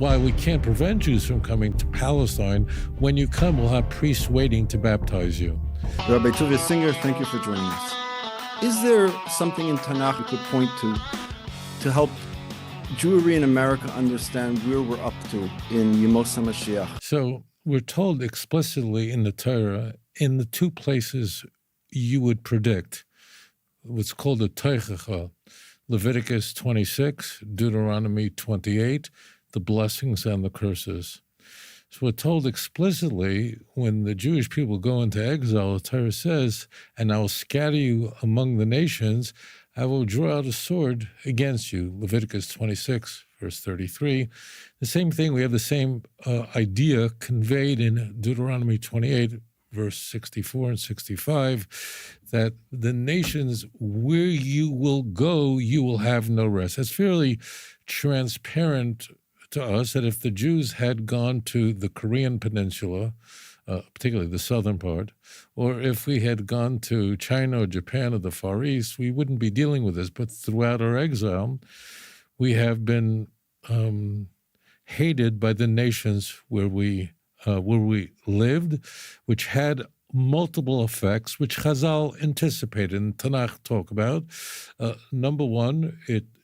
While we can't prevent Jews from coming to Palestine, when you come, we'll have priests waiting to baptize you. Rabbi Tovia Singer, thank you for joining us. Is there something in Tanakh you could point to help Jewry in America understand where we're up to in Yemos HaMashiach? So we're told explicitly in the Torah, in the two places you would predict, what's called a Teichacha, Leviticus 26, Deuteronomy 28, the blessings and the curses. So we're told explicitly when the Jewish people go into exile, the Torah says, and I will scatter you among the nations, I will draw out a sword against you, Leviticus 26, verse 33. The same thing, we have the same idea conveyed in Deuteronomy 28, verse 64 and 65, that the nations where you will go, you will have no rest. That's fairly transparent to us that if the Jews had gone to the Korean peninsula, particularly the southern part, or if we had gone to China or Japan or the Far East, we wouldn't be dealing with this. But throughout our exile, we have been hated by the nations where we lived, which had multiple effects, which Chazal anticipated and Tanakh talk about. Number one,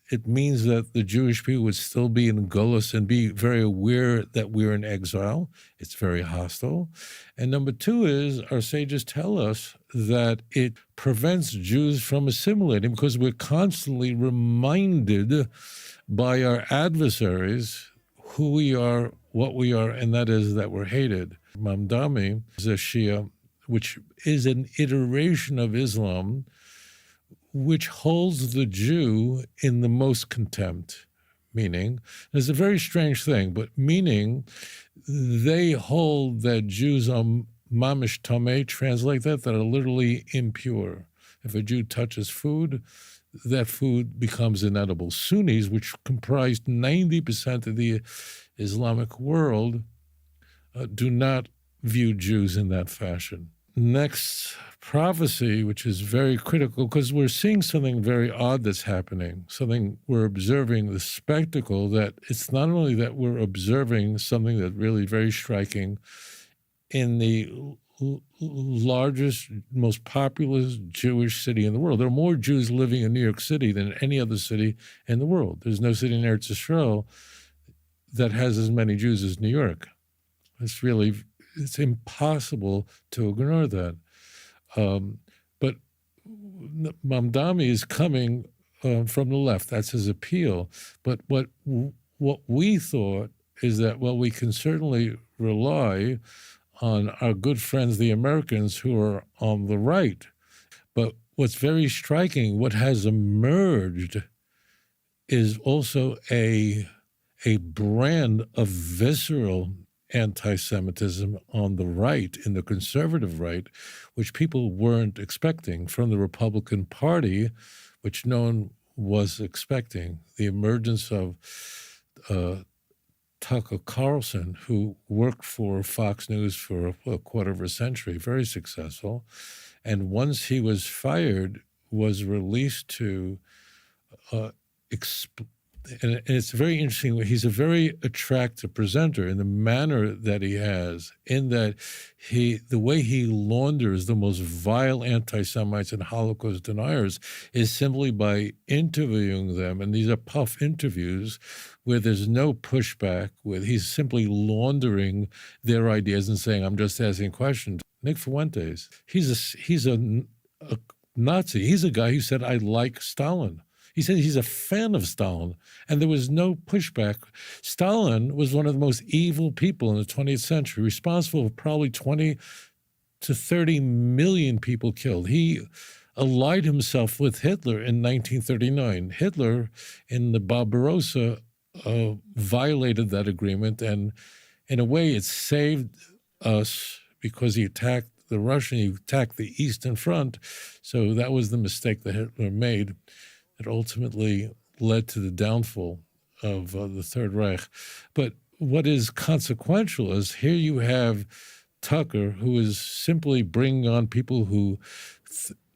it means that the Jewish people would still be in Golus and be very aware that we're in exile. It's very hostile. And number two is our sages tell us that it prevents Jews from assimilating because we're constantly reminded by our adversaries who we are, what we are, and that is that we're hated. Mamdani is a Shia, which is an iteration of Islam, which holds the Jew in the most contempt, meaning, it's a very strange thing, but meaning they hold that Jews are mamish tameh, translate that are literally impure. If a Jew touches food, that food becomes inedible. Sunnis, which comprised 90% of the Islamic world, do not view Jews in that fashion. Next prophecy, which is very critical, because we're seeing something very odd that's happening, something we're observing, the spectacle that it's not only that we're observing something that's really very striking in the largest, most populous Jewish city in the world. There are more Jews living in New York City than any other city in the world. There's no city in Eretz Yisrael that has as many Jews as New York. It's impossible to ignore that. But Mamdani is coming from the left. That's his appeal. But what we thought is that, well, we can certainly rely on our good friends, the Americans, who are on the right. But what's very striking, what has emerged is also a brand of visceral anti-Semitism on the right, in the conservative right, which people weren't expecting from the Republican Party, which no one was expecting. The emergence of Tucker Carlson, who worked for Fox News for a quarter of a century, very successful, and once he was fired, was released to and it's very interesting. He's a very attractive presenter in the manner that he has, in that the way he launders the most vile anti-Semites and Holocaust deniers is simply by interviewing them. And these are puff interviews where there's no pushback, where he's simply laundering their ideas and saying, I'm just asking questions. Nick Fuentes, he's a Nazi. He's a guy who said, I like Stalin. He said he's a fan of Stalin, and there was no pushback. Stalin was one of the most evil people in the 20th century, responsible for probably 20 to 30 million people killed. He allied himself with Hitler in 1939. Hitler, in the Barbarossa, violated that agreement, and in a way it saved us because he attacked the Russian, he attacked the Eastern Front, so that was the mistake that Hitler made. It ultimately led to the downfall of the Third Reich. But what is consequential is here you have Tucker, who is simply bringing on people who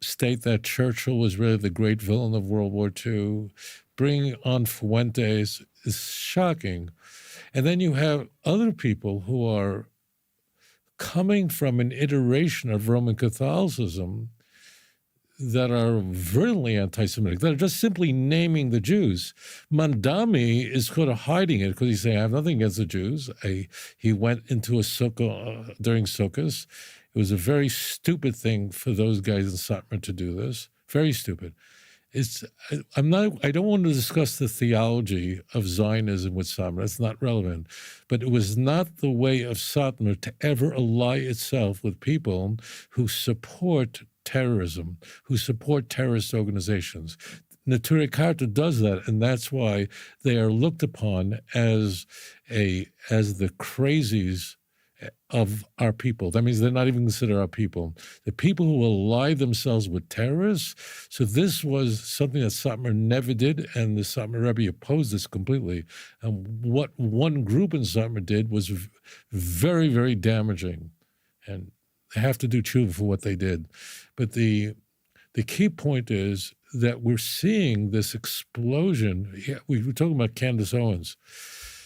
state that Churchill was really the great villain of World War II. Bringing on Fuentes is shocking. And then you have other people who are coming from an iteration of Roman Catholicism that are virulently anti-Semitic, that are just simply naming the Jews. Mandami is sort of hiding it because he's saying, I have nothing against the Jews. He went into a sukkah during Sukkot. It was a very stupid thing for those guys in Satmar to do this. Very stupid. I don't want to discuss the theology of Zionism with Satmar. That's not relevant. But it was not the way of Satmar to ever ally itself with people who support terrorism, who support terrorist organizations. Natura Carta does that, and that's why they are looked upon as the crazies of our people. That means they're not even considered our people. The people who will ally themselves with terrorists. So this was something that Satmar never did, and the Satmar Rebbe opposed this completely. And what one group in Satmar did was very, very damaging, and they have to do tshuva for what they did. But the key point is that we're seeing this explosion. Yeah, we were talking about Candace Owens.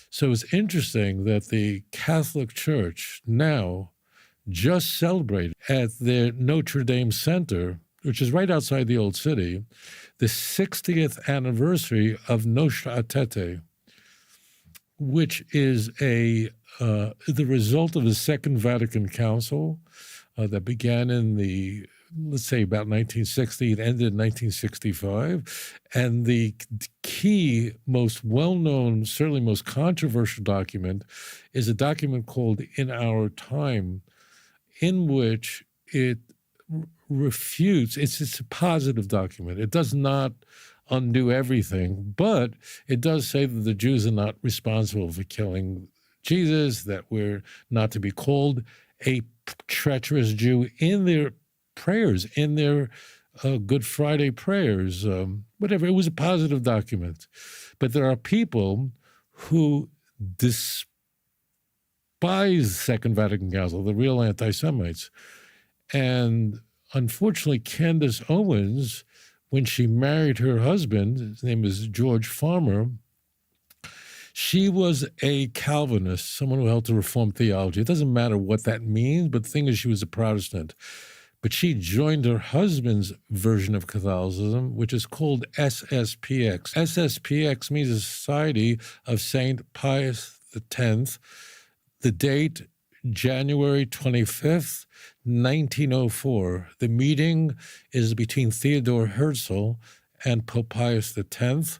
So it's interesting that the Catholic Church now just celebrated at their Notre Dame Center, which is right outside the Old City, the 60th anniversary of Nostra Aetate, which is the result of the Second Vatican Council that began in let's say about 1960, it ended in 1965. And the key, most well-known, certainly most controversial document is a document called In Our Time, in which it refutes, it's a positive document. It does not undo everything, but it does say that the Jews are not responsible for killing Jesus, that we're not to be called a treacherous Jew in their prayers, in their Good Friday prayers, whatever. It was a positive document. But there are people who despise the Second Vatican Council, the real anti-Semites. And unfortunately, Candace Owens, when she married her husband, his name is George Farmer, she was a Calvinist, someone who held to Reformed theology. It doesn't matter what that means, but the thing is she was a Protestant. But she joined her husband's version of Catholicism, which is called SSPX. SSPX means the Society of St. Pius X. The date, January 25th, 1904. The meeting is between Theodore Herzl and Pope Pius X.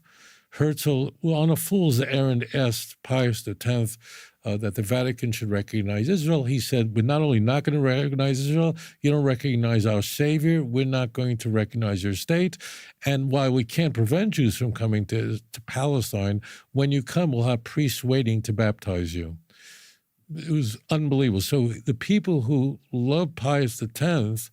Herzl, on a fool's errand, asked Pius X that the Vatican should recognize Israel. He said, we're not only not going to recognize Israel, you don't recognize our Savior, we're not going to recognize your state. And while we can't prevent Jews from coming to Palestine, when you come, we'll have priests waiting to baptize you. It was unbelievable. So the people who love Pius X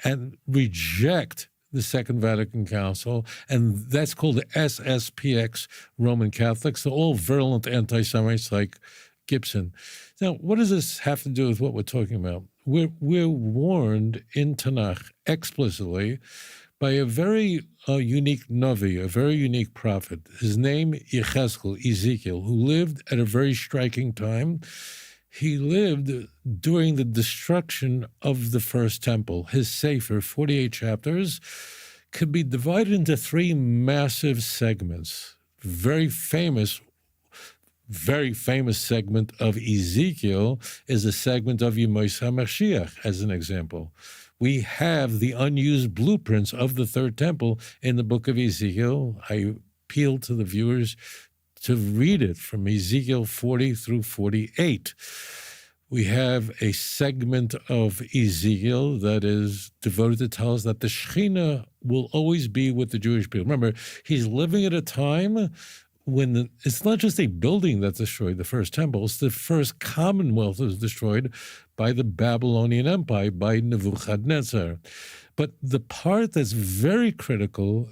and reject the Second Vatican Council, and that's called the SSPX Roman Catholics. They're all virulent anti-Semites like Gibson. Now, what does this have to do with what we're talking about? We're warned in Tanakh explicitly by a very unique Navi, a very unique prophet. His name, Ezekiel, who lived at a very striking time. He lived during the destruction of the first temple. His Sefer, 48 chapters, could be divided into three massive segments. Very famous segment of Ezekiel is a segment of Yemos HaMashiach, as an example. We have the unused blueprints of the third temple in the book of Ezekiel. I appeal to the viewers to read it from Ezekiel 40 through 48. We have a segment of Ezekiel that is devoted to tell us that the Shekhinah will always be with the Jewish people. Remember, he's living at a time when it's not just a building that destroyed the first temple, it's the first commonwealth that was destroyed by the Babylonian Empire, by Nebuchadnezzar. But the part that's very critical,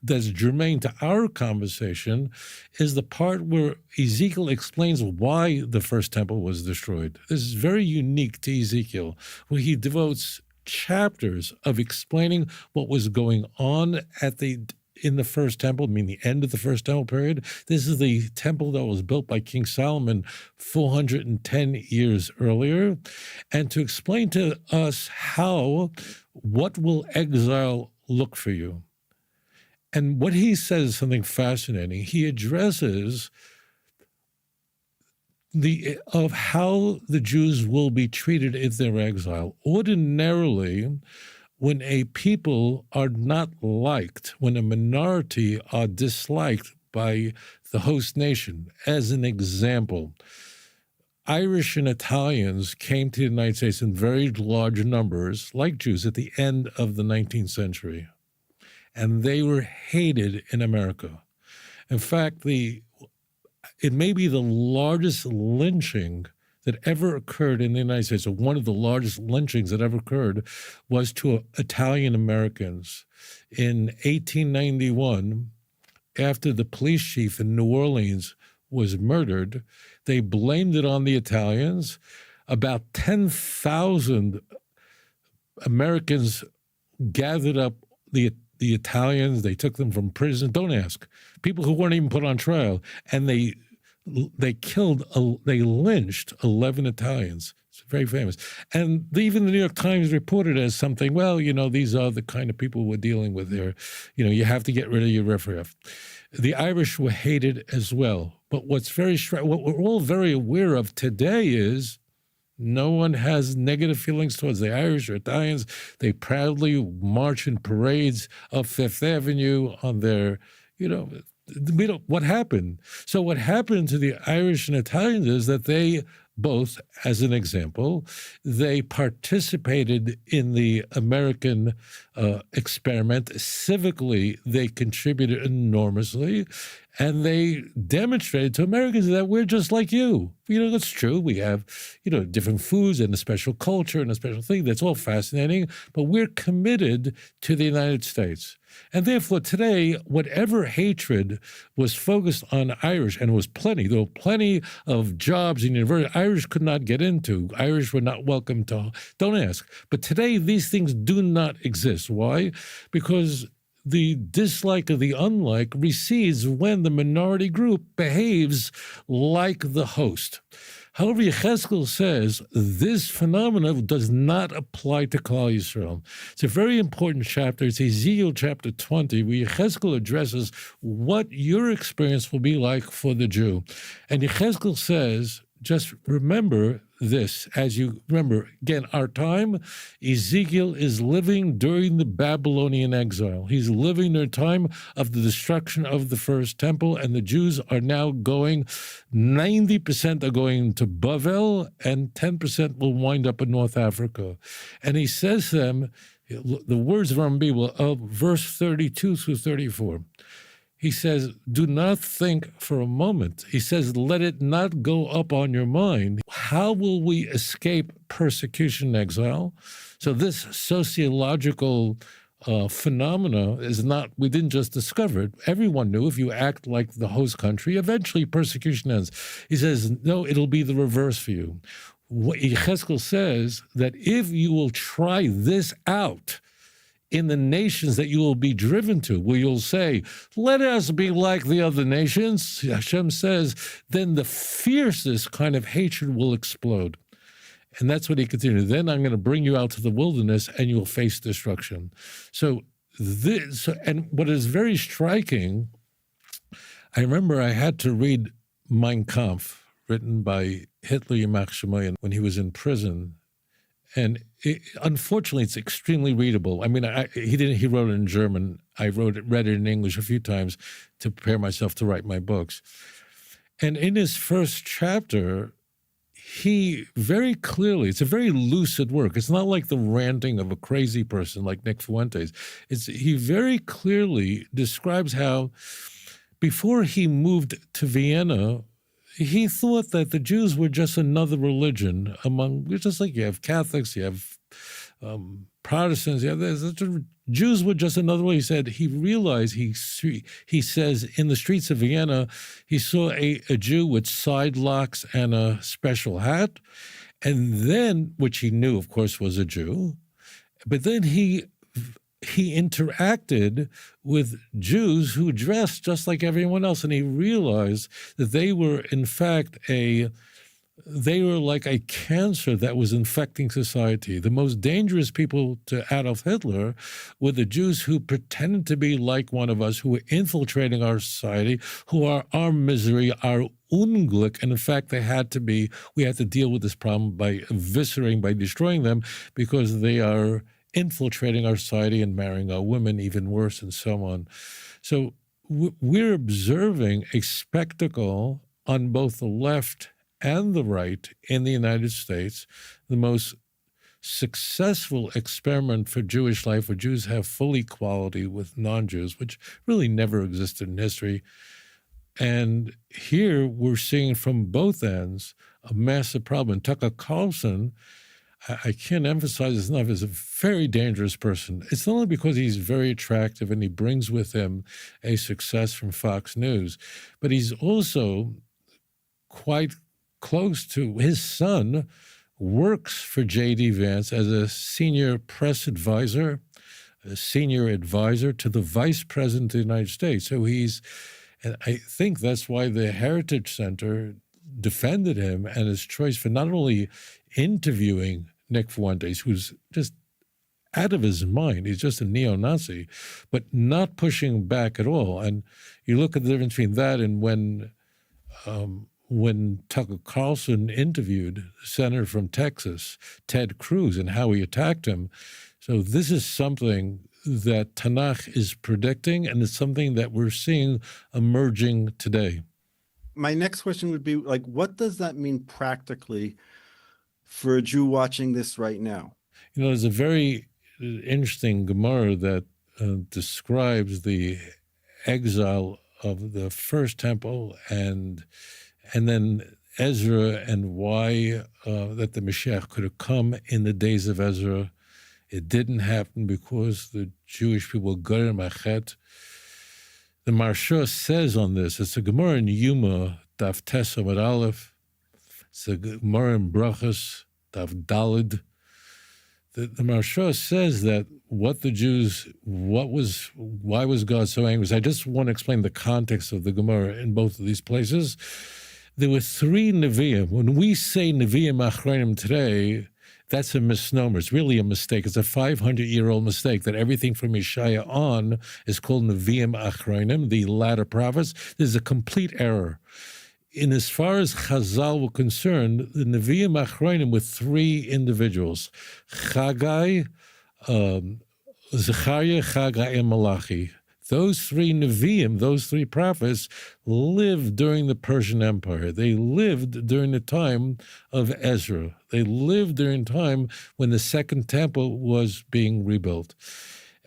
that's germane to our conversation, is the part where Ezekiel explains why the first temple was destroyed. This is very unique to Ezekiel, where he devotes chapters of explaining what was going on at the in the first temple, I mean the end of the first temple period. This is the temple that was built by King Solomon 410 years earlier. And to explain to us what will exile look for you? And what he says is something fascinating. He addresses of how the Jews will be treated if they're exiled. Ordinarily, when a people are not liked, when a minority are disliked by the host nation, as an example, Irish and Italians came to the United States in very large numbers, like Jews, at the end of the 19th century. And they were hated in America. In fact, it may be the largest lynching that ever occurred in the United States, or one of the largest lynchings that ever occurred, was to Italian Americans. In 1891, after the police chief in New Orleans was murdered, they blamed it on the Italians. About 10,000 Americans gathered up the Italians. They took them from prison. Don't ask. People who weren't even put on trial. And they lynched 11 Italians. It's very famous. And even the New York Times reported it as something, well, these are the kind of people we're dealing with here. You have to get rid of your riffraff. The Irish were hated as well. But what we're all very aware of today is no one has negative feelings towards the Irish or Italians. They proudly march in parades up Fifth Avenue on their, what happened? So what happened to the Irish and Italians is that they both, as an example, they participated in the American experiment. Civically, they contributed enormously, and they demonstrated to Americans that we're just like you. That's true. We have, different foods and a special culture and a special thing. That's all fascinating, but we're committed to the United States. And therefore, today, whatever hatred was focused on Irish, and it was plenty, there were plenty of jobs in university Irish could not get into. Irish were not welcome to, don't ask. But today, these things do not exist. Why? Because the dislike of the unlike recedes when the minority group behaves like the host. However, Yechezkel says this phenomenon does not apply to Klal Yisrael. It's a very important chapter. It's Ezekiel chapter 20, where Yechezkel addresses what your experience will be like for the Jew. And Yechezkel says, just remember this, as you remember, again, our time, Ezekiel is living during the Babylonian exile. He's living during the time of the destruction of the first temple, and the Jews are now going, 90% are going to Bavel, and 10% will wind up in North Africa. And he says to them, the words of Rambi of verse 32 through 34, he says, do not think for a moment. He says, let it not go up on your mind. How will we escape persecution and exile? So this sociological phenomena is not, we didn't just discover it. Everyone knew if you act like the host country, eventually persecution ends. He says, no, it'll be the reverse for you. Yechezkel says that if you will try this out, in the nations that you will be driven to, where you'll say, let us be like the other nations, Hashem says, then the fiercest kind of hatred will explode. And that's what he continued. Then I'm going to bring you out to the wilderness and you'll face destruction. So this, and what is very striking, I remember I had to read Mein Kampf, written by Hitler Yamach Shemayan when he was in prison. And unfortunately, it's extremely readable. I mean, he wrote it in German. I read it in English a few times to prepare myself to write my books. And in his first chapter, he very clearly, it's a very lucid work. It's not like the ranting of a crazy person like Nick Fuentes. He very clearly describes how before he moved to Vienna, he thought that the Jews were just another religion just like you have Catholics, you have Protestants, Jews were just another way. He said he realized, he says, in the streets of Vienna, he saw a Jew with side locks and a special hat, and then, which he knew, of course, was a Jew, but then he he interacted with Jews who dressed just like everyone else, and he realized that they were, in fact, they were like a cancer that was infecting society. The most dangerous people to Adolf Hitler were the Jews who pretended to be like one of us, who were infiltrating our society, who are our misery, our Unglück, and in fact, we had to deal with this problem by eviscerating, by destroying them, because they are infiltrating our society and marrying our women, even worse, and so on. So we're observing a spectacle on both the left and the right in the United States, the most successful experiment for Jewish life, where Jews have full equality with non-Jews, which really never existed in history. And here we're seeing from both ends a massive problem. Tucker Carlson, I can't emphasize this enough, is a very dangerous person. It's not only because he's very attractive and he brings with him a success from Fox News, but he's also quite close to his son, works for J.D. Vance as a senior press advisor, a senior advisor to the vice president of the United States. So and I think that's why the Heritage Center defended him and his choice for not only interviewing Nick Fuentes, who's just out of his mind, he's just a neo-Nazi, but not pushing back at all. And you look at the difference between that and when Tucker Carlson interviewed the senator from Texas, Ted Cruz, and how he attacked him. So this is something that Tanakh is predicting, and it's something that we're seeing emerging today. My next question would be, like, what does that mean practically for a Jew watching this right now? You know, there's a very interesting Gemara that describes the exile of the first temple and then Ezra, and why that the Mashiach could have come in the days of Ezra. It didn't happen because the Jewish people got it machet. The Marsha says on this, it's a Gemara in Yuma, Daf Tes Amud Aleph. It's a Gemara in Brachos, Daf Dalid. The Marsha says that why was God so angry? I just want to explain the context of the Gemara in both of these places. There were 3 Nevi'im. When we say Nevi'im Achronim today, that's a misnomer. It's really a mistake. It's a 500-year-old mistake that everything from Yeshaya on is called Nevi'im Achronim, the latter prophets. There's a complete error. In as far as Chazal were concerned, the Nevi'im Achronim were 3 individuals: Chagai, Zechariah, Chagai, and Malachi. Those 3 Nevi'im, those 3 prophets, lived during the Persian Empire. They lived during the time of Ezra. They lived during the time when the Second Temple was being rebuilt.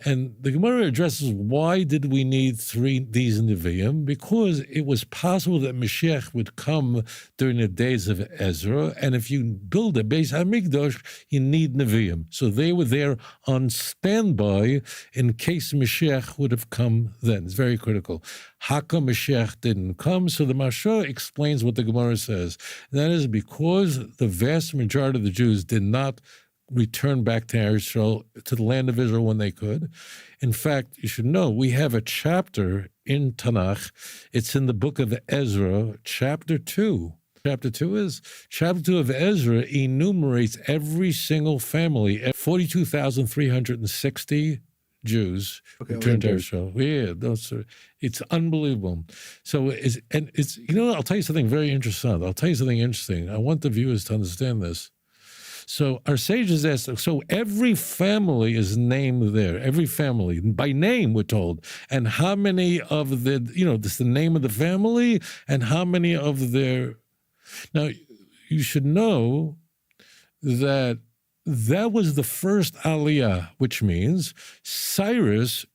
And the Gemara addresses, why did we need these Nevi'im? Because it was possible that Mashiach would come during the days of Ezra, and if you build a Beis HaMikdash, you need Nevi'im. So they were there on standby in case Mashiach would have come then. It's very critical. How come Mashiach didn't come? So the Marsha explains what the Gemara says. And that is because the vast majority of the Jews did not return back to Israel, to the land of Israel when they could. In fact, you should know, we have a chapter in Tanakh. It's in the book of Ezra, chapter 2. Chapter 2 of Ezra enumerates every single family, 42,360 Jews returned to Israel. Yeah, it's unbelievable. So I'll tell you something very interesting. I want the viewers to understand this. So our sages asked, so every family is named there, every family, by name, we're told. And how many of this is the name of the family, and how many of their... Now, you should know that was the first Aliyah, which means Cyrus,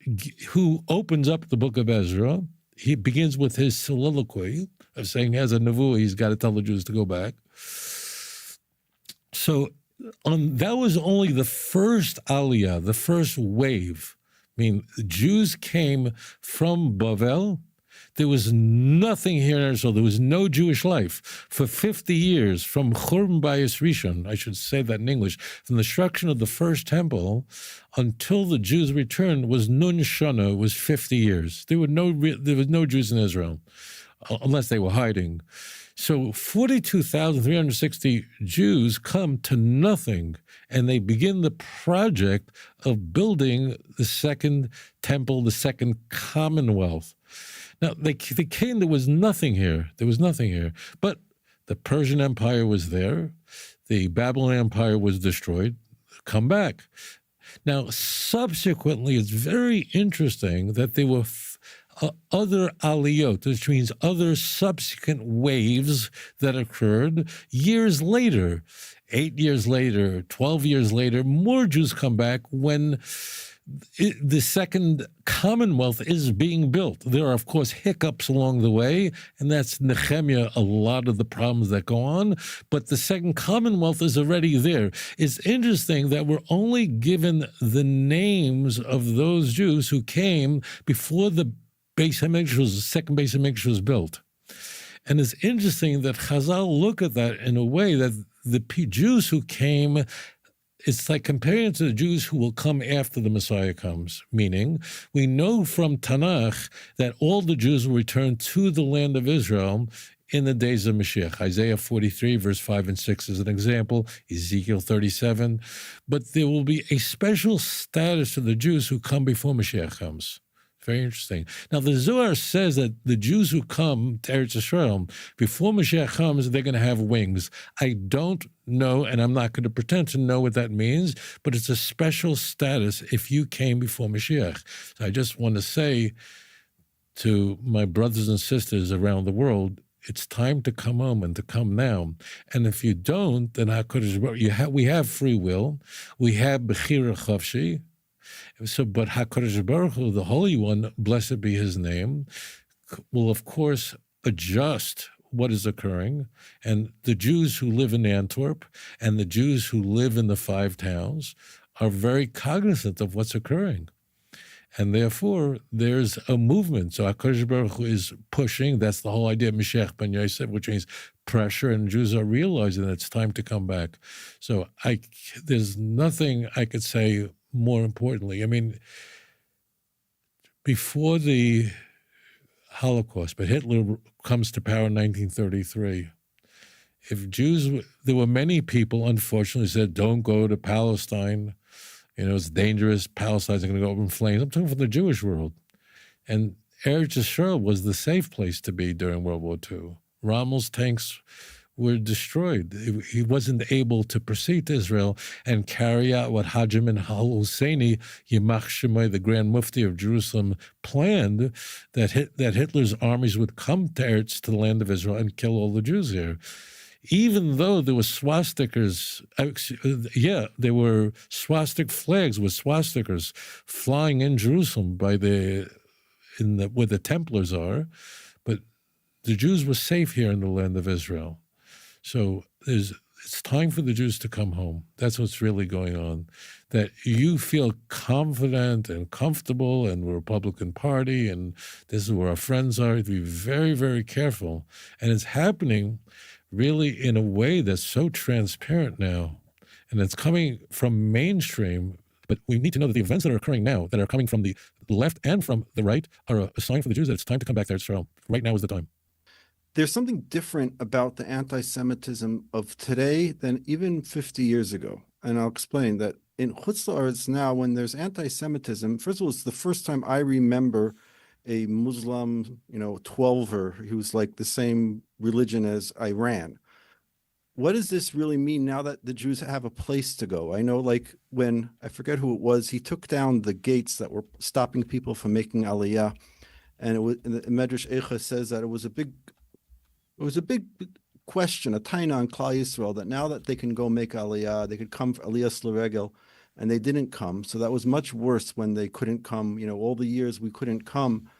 who opens up the book of Ezra, he begins with his soliloquy of saying, as a Nevuah, he's got to tell the Jews to go back. So that was only the first Aliyah, the first wave. I mean, Jews came from Bavel. There was nothing here in Israel. There was no Jewish life. For 50 years, from Churban Bayis Rishon, I should say that in English, from the destruction of the first temple until the Jews returned was Nun Shana, was 50 years. There was no Jews in Israel, unless they were hiding. So 42,360 Jews come to nothing, and they begin the project of building the second temple, the second commonwealth. Now, they came, there was nothing here. There was nothing here. But the Persian Empire was there. The Babylonian Empire was destroyed. Come back. Now, subsequently, it's very interesting that there were other aliyot, which means other subsequent waves that occurred years later. 8 years later, 12 years later, more Jews come back when the second commonwealth is being built. There are, of course, hiccups along the way, and that's Nehemiah, a lot of the problems that go on, but the second commonwealth is already there. It's interesting that we're only given the names of those Jews who came before the Beis HaMikdash, the second Beis HaMikdash was built. And it's interesting that Chazal look at that in a way that the Jews who came, it's like comparing it to the Jews who will come after the Messiah comes, meaning we know from Tanakh that all the Jews will return to the land of Israel in the days of Mashiach. Isaiah 43, verse 5 and 6 is an example, Ezekiel 37. But there will be a special status to the Jews who come before Mashiach comes. Very interesting. Now, the Zohar says that the Jews who come to Eretz Yisrael, before Mashiach comes, they're going to have wings. I don't know, and I'm not going to pretend to know what that means, but it's a special status if you came before Mashiach. So I just want to say to my brothers and sisters around the world, it's time to come home and to come now. And if you don't, then we have free will. We have Bechira Chavshi. So, but HaKadosh Baruch Hu, the Holy One, blessed be His name, will of course adjust what is occurring. And the Jews who live in Antwerp and the Jews who live in the 5 towns are very cognizant of what's occurring. And therefore, there's a movement. So HaKadosh Baruch Hu is pushing. That's the whole idea of Mashiach ben Yosef, which means pressure, and Jews are realizing that it's time to come back. So there's nothing I could say more importantly. I mean, before the Holocaust, but Hitler comes to power in 1933, if Jews, there were many people, unfortunately, said, don't go to Palestine. You know, it's dangerous. Palestine's going to go up in flames. I'm talking from the Jewish world. And Eretz Yisrael was the safe place to be during World War II. Rommel's tanks were destroyed. He wasn't able to proceed to Israel and carry out what Hajamin al-Husseini, Yimach Shemai, the Grand Mufti of Jerusalem, planned, that Hitler's armies would come to the land of Israel and kill all the Jews here. Even though there were swastikas, there were swastik flags with swastikas flying in Jerusalem where the Templars are, but the Jews were safe here in the land of Israel. So it's time for the Jews to come home. That's what's really going on. That you feel confident and comfortable, and the Republican Party, and this is where our friends are. To be very, very careful. And it's happening really in a way that's so transparent now. And it's coming from mainstream. But we need to know that the events that are occurring now, that are coming from the left and from the right, are a sign for the Jews that it's time to come back to Israel. Right now is the time. There's something different about the anti-Semitism of today than even 50 years ago. And I'll explain that in Chutz La'aretz now, when there's anti-Semitism, first of all, it's the first time I remember a Muslim, 12er who's like the same religion as Iran. What does this really mean now that the Jews have a place to go? I know, like, when, I forget who it was, he took down the gates that were stopping people from making Aliyah. And it was, the Medrash Eicha says that it was a big question, a taina on Klal Yisrael, that now that they can go make Aliyah, they could come for Aliyah L'Regel, and they didn't come. So that was much worse when they couldn't come, all the years we couldn't come.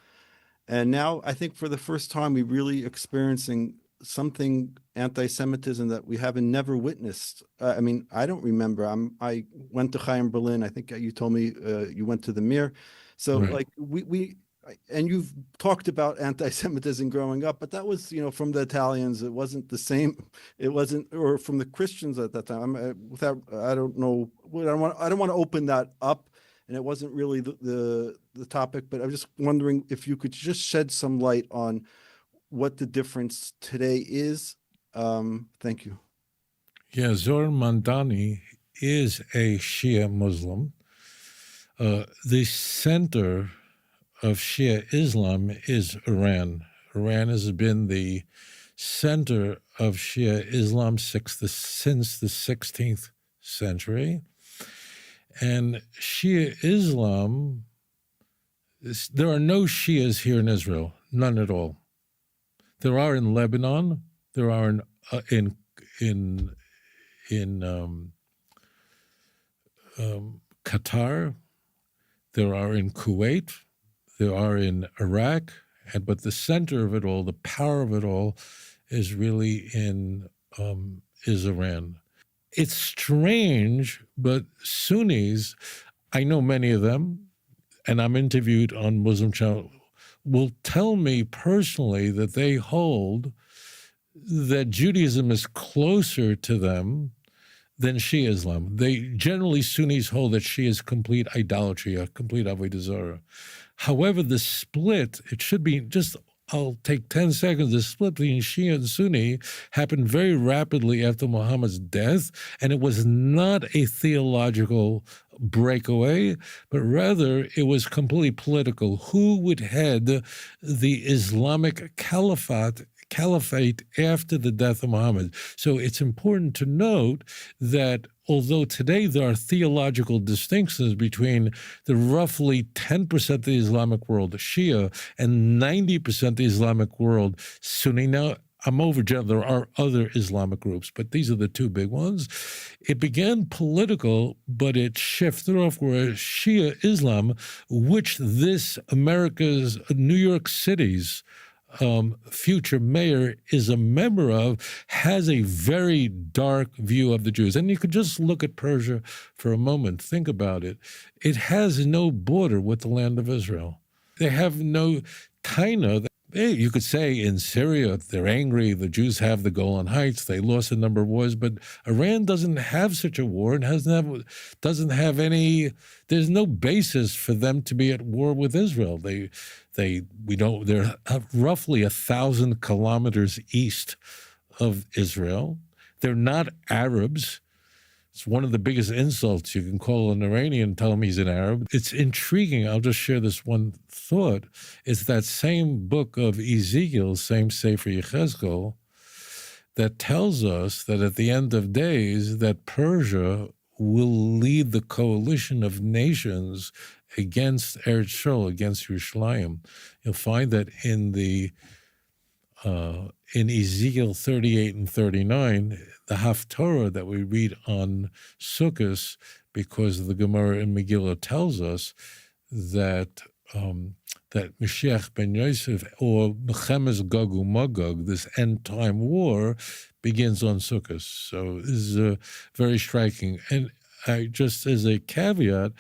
And now I think for the first time, we're really experiencing something anti-Semitism that we haven't never witnessed. I mean, I don't remember. I went to Chaim Berlin. I think you told me you went to the Mir. So right. Like and you've talked about anti-Semitism growing up, but that was, from the Italians. It wasn't the same. It wasn't, or from the Christians at that time. I don't know. I don't want to open that up, and it wasn't really the topic. But I'm just wondering if you could just shed some light on what the difference today is. Thank you. Yeah, Zohar Mandani is a Shia Muslim. The center of Shia Islam is Iran. Iran has been the center of Shia Islam since the 16th century. And Shia Islam, there are no Shias here in Israel, none at all. There are in Lebanon, there are in Qatar, there are in Kuwait, there are in Iraq, but the center of it all, the power of it all, is really is Iran. It's strange, but Sunnis, I know many of them, and I'm interviewed on Muslim Channel, will tell me personally that they hold that Judaism is closer to them than Shia Islam. Sunnis hold that Shia is complete idolatry, a complete avodah zarah. However, the split, it should be I'll take 10 seconds. The split between Shia and Sunni happened very rapidly after Muhammad's death, and it was not a theological breakaway, but rather it was completely political. Who would head the Islamic caliphate after the death of Muhammad? So it's important to note that although today there are theological distinctions between the roughly 10% of the Islamic world, Shia, and 90% of the Islamic world, Sunni. Now, I'm overgeneralizing. There are other Islamic groups, but these are the two big ones. It began political, but it shifted off where Shia Islam, which this America's New York City's future mayor is a member of, has a very dark view of the Jews. And you could just look at Persia for a moment. Think about it. It has no border with the land of Israel. They have no taina. You could say in Syria, they're angry. The Jews have the Golan Heights. They lost a number of wars, but Iran doesn't have such a war and doesn't have any. There's no basis for them to be at war with Israel. They're roughly 1,000 kilometers east of Israel. They're not Arabs. It's one of the biggest insults you can call an Iranian, tell him he's an Arab. It's intriguing. I'll just share this one thought. It's that same book of Ezekiel, same Sefer Yechezkel, that tells us that at the end of days, that Persia will lead the coalition of nations against Eretz Yisrael, against Yerushalayim. You'll find that in Ezekiel 38 and 39, the Haftorah that we read on Sukkot, because the Gemara in Megillah tells us that that Mashiach ben Yosef, or Mechemes Gog uMagog, this end-time war, begins on Sukkot. So this is very striking. And just as a caveat,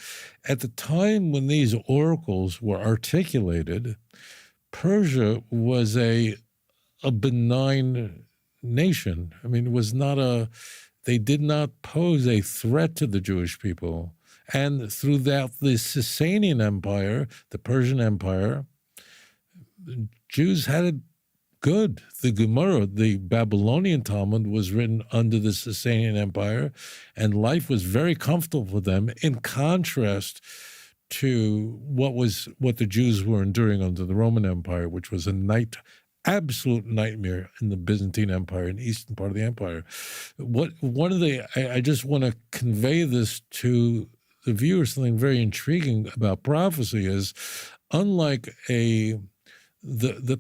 at the time when these oracles were articulated, Persia was a benign nation. I mean, it was not they did not pose a threat to the Jewish people. And throughout the Sasanian Empire, the Persian Empire, Jews had it good. The Gemara, the Babylonian Talmud, was written under the Sasanian Empire, and life was very comfortable for them, in contrast to what the Jews were enduring under the Roman Empire, which was absolute nightmare in the Byzantine Empire, in the eastern part of the empire. I just want to convey this to the viewers. Something very intriguing about prophecy is, unlike the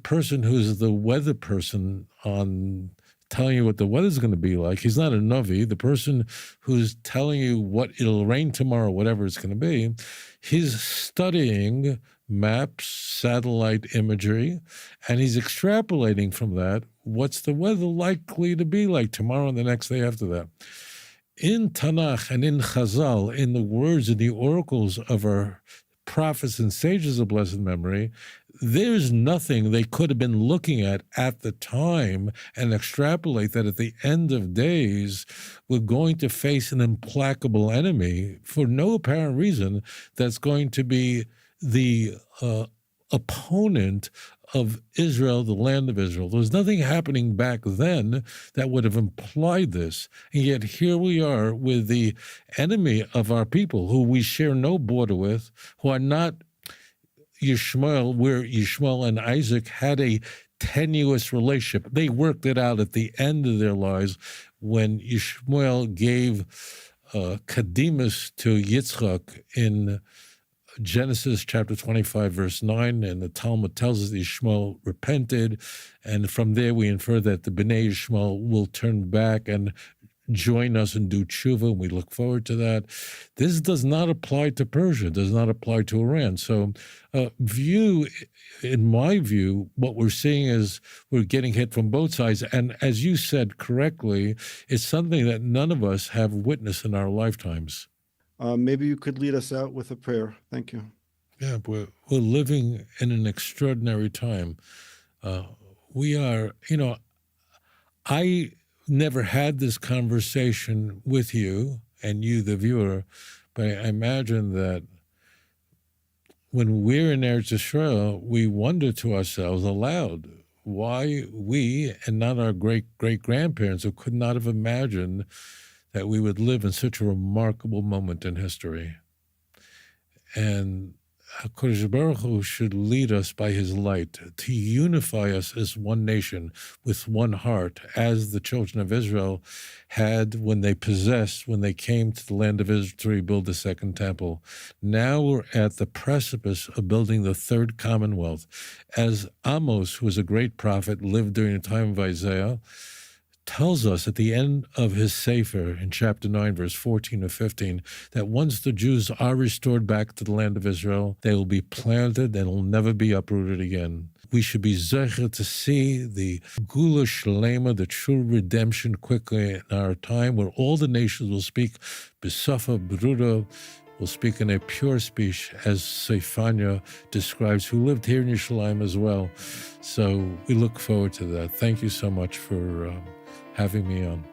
person who's the weather person on telling you what the weather's going to be like, he's not a Navi. The person who's telling you what it'll rain tomorrow, whatever it's going to be, he's studying maps, satellite imagery, and he's extrapolating from that what's the weather likely to be like tomorrow and the next day after that. In Tanakh and in Chazal, in the words and the oracles of our prophets and sages of blessed memory, there's nothing they could have been looking at the time and extrapolate that at the end of days, we're going to face an implacable enemy for no apparent reason that's going to be the opponent of Israel, the land of Israel. There was nothing happening back then that would have implied this. And yet here we are with the enemy of our people, who we share no border with, who are not Yishmael, where Yishmael and Isaac had a tenuous relationship. They worked it out at the end of their lives when Yishmael gave Kadimus to Yitzchak in Genesis chapter 25, verse 9, and the Talmud tells us that Yishmael repented, and from there we infer that the Bnei Yishmael will turn back and join us and do tshuva, and we look forward to that. This does not apply to Persia, does not apply to Iran. So in my view, what we're seeing is we're getting hit from both sides, and as you said correctly, it's something that none of us have witnessed in our lifetimes. Maybe you could lead us out with a prayer. Thank you. Yeah, we're living in an extraordinary time. We are, I never had this conversation with you and you, the viewer, but I imagine that when we're in Eretz Yisrael, we wonder to ourselves aloud why we and not our great-great-grandparents who could not have imagined that we would live in such a remarkable moment in history. And HaKadosh Baruch Hu should lead us by his light to unify us as one nation with one heart, as the children of Israel had when they came to the land of Israel to rebuild the second temple. Now we're at the precipice of building the third commonwealth. As Amos, who was a great prophet, lived during the time of Isaiah, tells us at the end of his Sefer in chapter 9, verse 14 to 15, that once the Jews are restored back to the land of Israel, they will be planted and will never be uprooted again. We should be zecher to see the Gula Shalema, the true redemption, quickly in our time, where all the nations will speak B'safa Bruda, will speak in a pure speech, as Seifania describes, who lived here in Yerushalayim as well. So we look forward to that. Thank you so much for having me on.